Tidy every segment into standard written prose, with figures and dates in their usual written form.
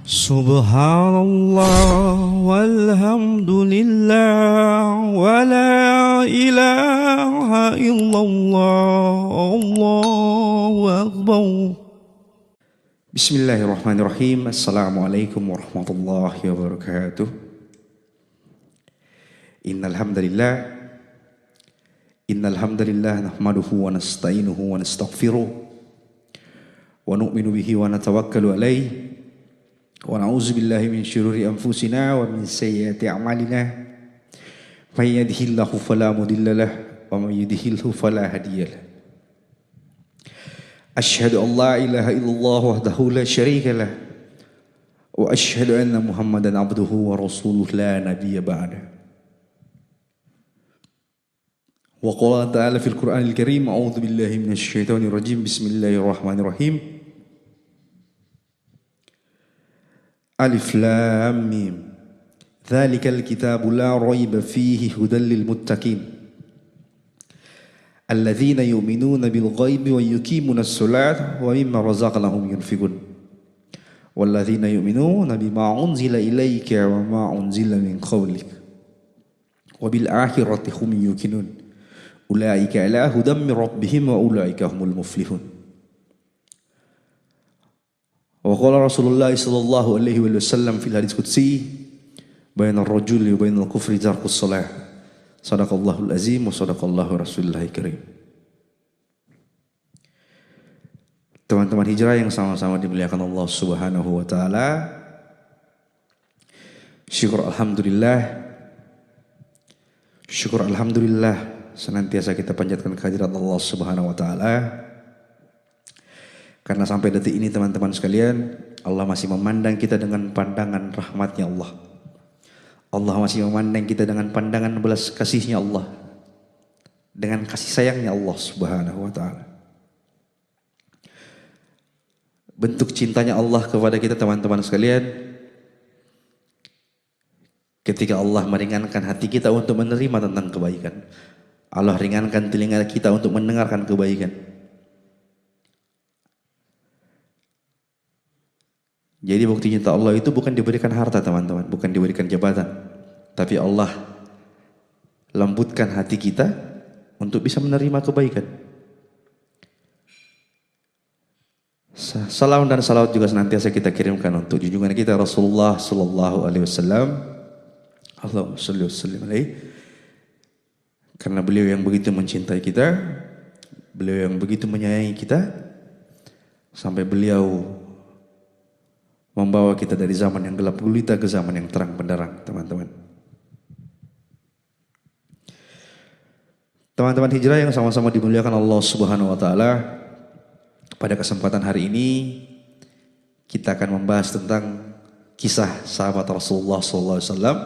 Subhanallah walhamdulillah wa la ilaha illallah Allahu akbar. Bismillahirrahmanirrahim. Assalamualaikum warahmatullahi wabarakatuh. Innal hamdalillah nahmaduhu wa nasta'inuhu wa nastaghfiruh wa nu'minu bihi wa natawakkalu alaihi wa na'udzu billahi min syururi anfusina wa min sayyiati a'malina. May yahdihillahu fala mudilla lahu wa may yudhlilhu fala hadiya lahu. Asyhadu an la ilaha illallah wahdahu la syarika lah wa asyhadu anna Muhammadan abduhu wa rasuluhu la nabiyya ba'da. Wa qala ta'ala fil Qur'anil Karim, a'udzu billahi minasy syaithanir rajim. Bismillahirrahmanirrahim. Alif lam mim. Dzalikal kitabu la raiba fihi hudal lil muttaqin. Alladzina yu'minuna bil ghaibi wa yuqimunas salata wa mimma razaqnahum yunfiqun. Walladzina yu'minuna bima unzila ilayka wa ma unzila min qablik. Wa bil akhirati hum yuqinun. Ulaika ala hudam min rabbihim wa ulaika humul muflihun. Wa qala Rasulullah sallallahu alaihi wasallam fil hadits qudsi, bainar rajuli wa bainal kufri tarkus shalah. Sadaqallahul azim wa sadaqallahu rasulullahil karim. Teman-teman hijrah yang sama-sama dimuliakan Allah Subhanahu wa taala. Syukur alhamdulillah senantiasa kita panjatkan kehadirat Allah Subhanahu wa taala. Karena sampai detik ini teman-teman sekalian, Allah masih memandang kita dengan pandangan rahmatnya Allah. Allah masih memandang kita dengan pandangan belas kasihnya Allah. Dengan kasih sayangnya Allah Subhanahu wa ta'ala. Bentuk cintanya Allah kepada kita teman-teman sekalian, ketika Allah meringankan hati kita untuk menerima tentang kebaikan. Allah ringankan telinga kita untuk mendengarkan kebaikan. Jadi bukti cinta Allah itu bukan diberikan harta teman-teman, bukan diberikan jabatan. Tapi Allah lembutkan hati kita untuk bisa menerima kebaikan. Salam dan salawat juga senantiasa kita kirimkan untuk junjungan kita Rasulullah sallallahu alaihi wasallam. Allahumma shalli wa sallim alaihi. Karena beliau yang begitu mencintai kita, beliau yang begitu menyayangi kita, sampai beliau membawa kita dari zaman yang gelap gulita ke zaman yang terang benderang, teman-teman. Teman-teman hijrah yang sama-sama dimuliakan Allah Subhanahu wa taala. Pada kesempatan hari ini kita akan membahas tentang kisah sahabat Rasulullah sallallahu alaihi wasallam,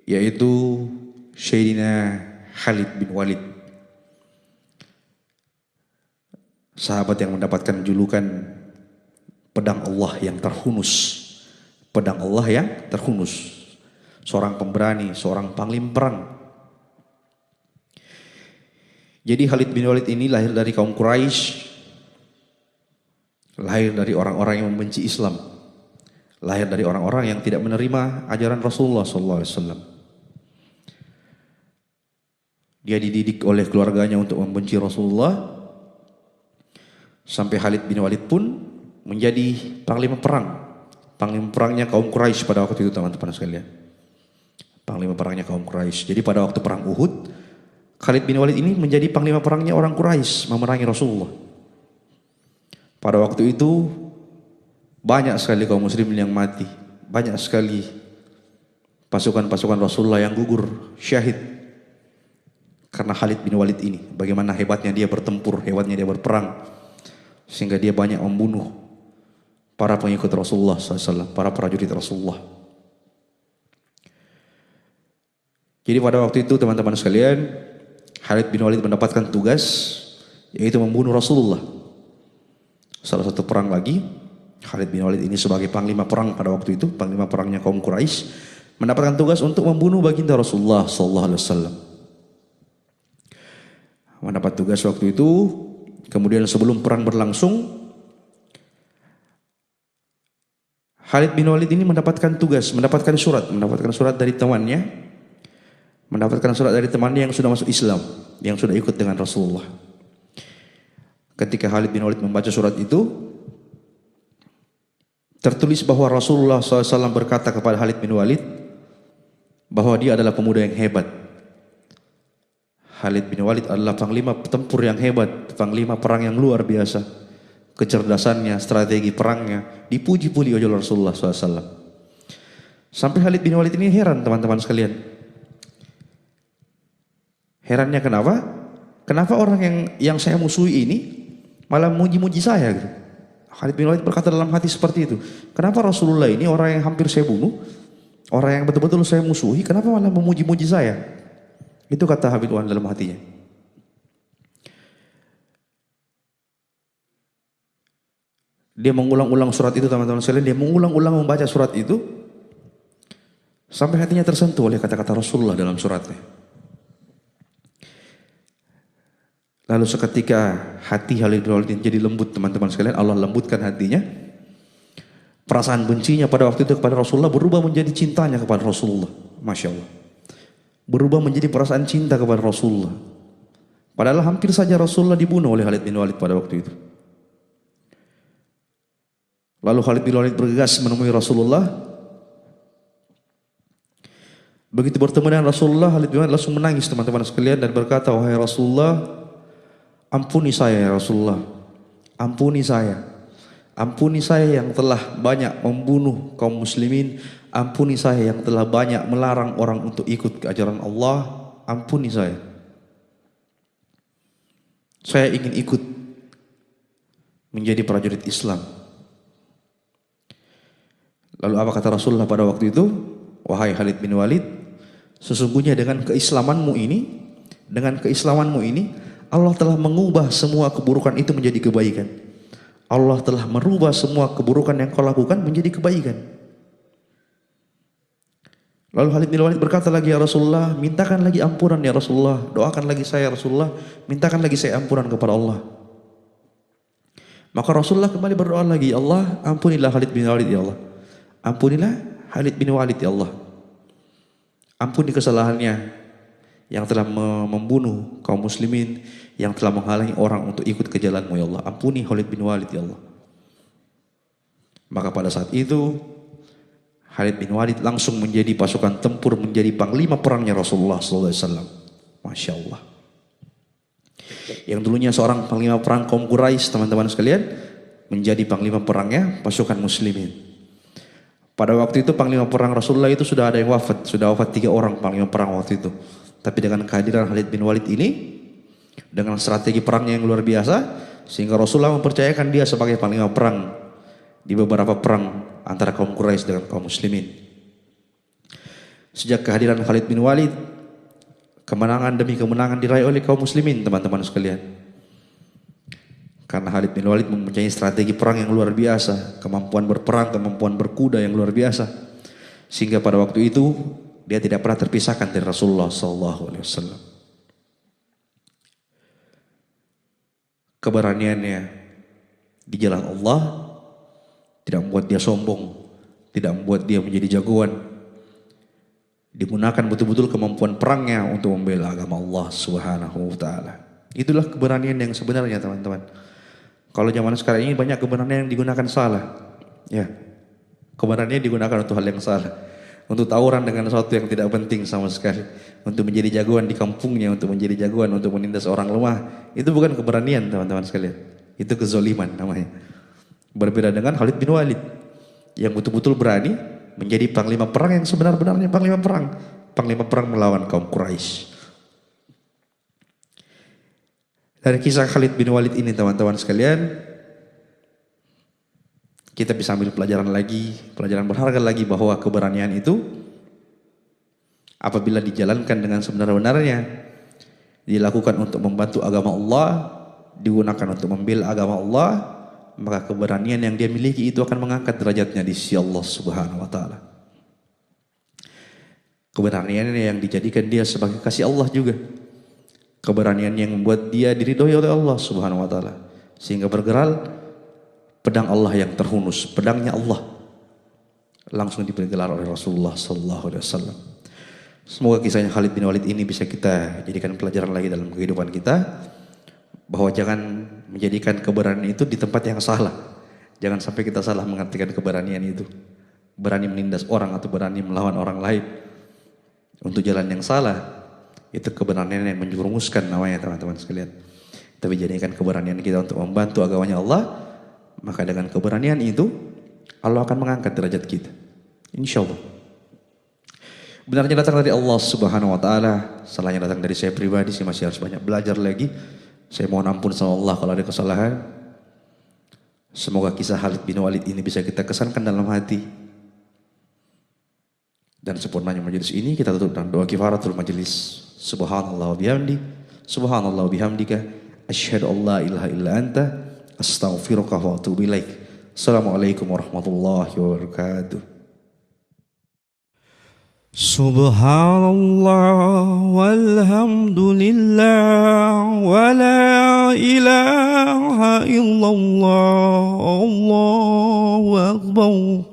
yaitu Sayyidina Khalid bin Walid. Sahabat yang mendapatkan julukan pedang Allah yang terhunus. Pedang Allah yang terhunus. Seorang pemberani, seorang panglima perang. Jadi Khalid bin Walid ini lahir dari kaum Quraisy. Lahir dari orang-orang yang membenci Islam. Lahir dari orang-orang yang tidak menerima ajaran Rasulullah SAW. Dia dididik oleh keluarganya untuk membenci Rasulullah. Sampai Khalid bin Walid pun menjadi panglima perang. Panglima perangnya kaum Quraisy pada waktu itu teman-teman sekalian. Panglima perangnya kaum Quraisy. Jadi pada waktu perang Uhud, Khalid bin Walid ini menjadi panglima perangnya orang Quraisy memerangi Rasulullah. Pada waktu itu banyak sekali kaum muslimin yang mati. Banyak sekali pasukan-pasukan Rasulullah yang gugur, syahid. Karena Khalid bin Walid ini, bagaimana hebatnya dia bertempur, hebatnya dia berperang. Sehingga dia banyak membunuh para pengikut Rasulullah SAW, para prajurit Rasulullah. Jadi pada waktu itu teman-teman sekalian, Khalid bin Walid mendapatkan tugas, yaitu membunuh Rasulullah. Salah satu perang lagi, Khalid bin Walid ini sebagai panglima perang pada waktu itu, panglima perangnya kaum Quraisy, mendapatkan tugas untuk membunuh baginda Rasulullah SAW. Mendapat tugas waktu itu. Kemudian sebelum perang berlangsung, Khalid bin Walid ini mendapatkan tugas, mendapatkan surat dari temannya, yang sudah masuk Islam, yang sudah ikut dengan Rasulullah. Ketika Khalid bin Walid membaca surat itu, tertulis bahwa Rasulullah SAW berkata kepada Khalid bin Walid bahwa dia adalah pemuda yang hebat. Khalid bin Walid adalah panglima tempur yang hebat, panglima perang yang luar biasa. Kecerdasannya, strategi perangnya dipuji-puji oleh Rasulullah SAW. Sampai Khalid bin Walid ini heran, teman-teman sekalian. Herannya kenapa? Kenapa orang yang saya musuhi ini malah muji-muji saya gitu. Khalid bin Walid berkata dalam hati seperti itu. Kenapa Rasulullah ini orang yang hampir saya bunuh, orang yang betul-betul saya musuhi, kenapa malah memuji-muji saya? Itu kata Khalid bin Walid dalam hatinya. Dia mengulang-ulang surat itu, teman-teman sekalian. Dia mengulang-ulang membaca surat itu sampai hatinya tersentuh oleh kata-kata Rasulullah dalam suratnya. Lalu seketika hati Khalid bin Walid jadi lembut, teman-teman sekalian. Allah lembutkan hatinya. Perasaan bencinya pada waktu itu kepada Rasulullah berubah menjadi cintanya kepada Rasulullah. Masya Allah. Berubah menjadi perasaan cinta kepada Rasulullah. Padahal hampir saja Rasulullah dibunuh oleh Khalid bin Walid pada waktu itu. Lalu Khalid bin Walid bergegas menemui Rasulullah. Begitu bertemu dengan Rasulullah, Khalid bin Walid langsung menangis, teman-teman sekalian, dan berkata, "Wahai Rasulullah, ampuni saya ya Rasulullah. Ampuni saya. Ampuni saya yang telah banyak membunuh kaum muslimin. Ampuni saya yang telah banyak melarang orang untuk ikut ke ajaran Allah. Ampuni saya. Saya ingin ikut menjadi prajurit Islam." Lalu apa kata Rasulullah pada waktu itu? "Wahai Khalid bin Walid, sesungguhnya dengan keislamanmu ini, Allah telah mengubah semua keburukan itu menjadi kebaikan. Allah telah merubah semua keburukan yang kau lakukan menjadi kebaikan." Lalu Khalid bin Walid berkata lagi, "Ya Rasulullah, mintakan lagi ampunan ya Rasulullah. Doakan lagi saya ya Rasulullah, mintakan lagi saya ampunan kepada Allah." Maka Rasulullah kembali berdoa lagi, "Ya Allah, ampunilah Khalid bin Walid ya Allah. Ampunilah Khalid bin Walid ya Allah. Ampuni kesalahannya yang telah membunuh kaum muslimin, yang telah menghalangi orang untuk ikut ke jalanmu ya Allah. Ampuni Khalid bin Walid ya Allah." Maka pada saat itu Khalid bin Walid langsung menjadi pasukan tempur, menjadi panglima perangnya Rasulullah SAW. Masya Allah. Yang dulunya seorang panglima perang kaum Quraisy, teman-teman sekalian, menjadi panglima perangnya pasukan muslimin. Pada waktu itu panglima perang Rasulullah itu sudah ada yang wafat, sudah wafat 3 orang panglima perang waktu itu. Tapi dengan kehadiran Khalid bin Walid ini, dengan strategi perangnya yang luar biasa, sehingga Rasulullah mempercayakan dia sebagai panglima perang di beberapa perang antara kaum Quraisy dengan kaum muslimin. Sejak kehadiran Khalid bin Walid, kemenangan demi kemenangan diraih oleh kaum muslimin, teman-teman sekalian. Karena Khalid bin Walid mempunyai strategi perang yang luar biasa, kemampuan berperang, kemampuan berkuda yang luar biasa, sehingga pada waktu itu dia tidak pernah terpisahkan dari Rasulullah SAW. Keberaniannya di jalan Allah tidak membuat dia sombong, tidak membuat dia menjadi jagoan. Digunakan betul-betul kemampuan perangnya untuk membela agama Allah Subhanahu wa taala. Itulah keberanian yang sebenarnya, teman-teman. Kalau zaman sekarang ini banyak keberanian yang digunakan salah. Ya. Keberanian digunakan untuk hal yang salah. Untuk tawuran dengan sesuatu yang tidak penting sama sekali. Untuk menjadi jagoan di kampungnya, untuk menjadi jagoan untuk menindas orang lemah. Itu bukan keberanian, teman-teman sekalian. Itu kezoliman namanya. Berbeda dengan Khalid bin Walid yang betul-betul berani menjadi panglima perang yang sebenar-benarnya panglima perang. Panglima perang melawan kaum Quraisy. Dari kisah Khalid bin Walid ini, teman-teman sekalian, kita bisa ambil pelajaran berharga lagi bahwa keberanian itu apabila dijalankan dengan sebenar-benarnya, dilakukan untuk membantu agama Allah, digunakan untuk membela agama Allah, maka keberanian yang dia miliki itu akan mengangkat derajatnya di sisi Allah Subhanahu wa taala. Keberanian yang dijadikan dia sebagai kasih Allah juga. Keberanian yang membuat dia diridhoi oleh Allah Subhanahu wa taala, sehingga bergerak pedang Allah yang terhunus, pedangnya Allah. langsung diberi gelar oleh Rasulullah Sallallahu Alaihi Wasallam. Semoga kisahnya Khalid bin Walid ini bisa kita jadikan pelajaran lagi dalam kehidupan kita, bahwa jangan menjadikan keberanian itu di tempat yang salah. Jangan sampai kita salah mengartikan keberanian itu, berani menindas orang atau berani melawan orang lain untuk jalan yang salah. Itu keberanian yang menjerumuskan namanya, teman-teman sekalian. Tapi jadikan keberanian kita untuk membantu agamanya Allah, maka dengan keberanian itu Allah akan mengangkat derajat kita, insya Allah. Benarnya datang dari Allah Subhanahu wa taala, salahnya datang dari saya pribadi. Saya masih harus banyak belajar lagi. Saya mohon ampun sama Allah kalau ada kesalahan. Semoga kisah Khalid bin Walid ini bisa kita kesankan dalam hati. Dan sempurnanya majelis ini kita tutup dengan doa kifaratul majelis. Subhanallah wa bihamdi, subhanallah wa bihamdika, asyhadu an la ilaha illa anta, astaghfiruka wa atubu ilaik. Assalamualaikum warahmatullahi wabarakatuh. Subhanallah walhamdulillah wa la ilaha illallah, Allahu akbar.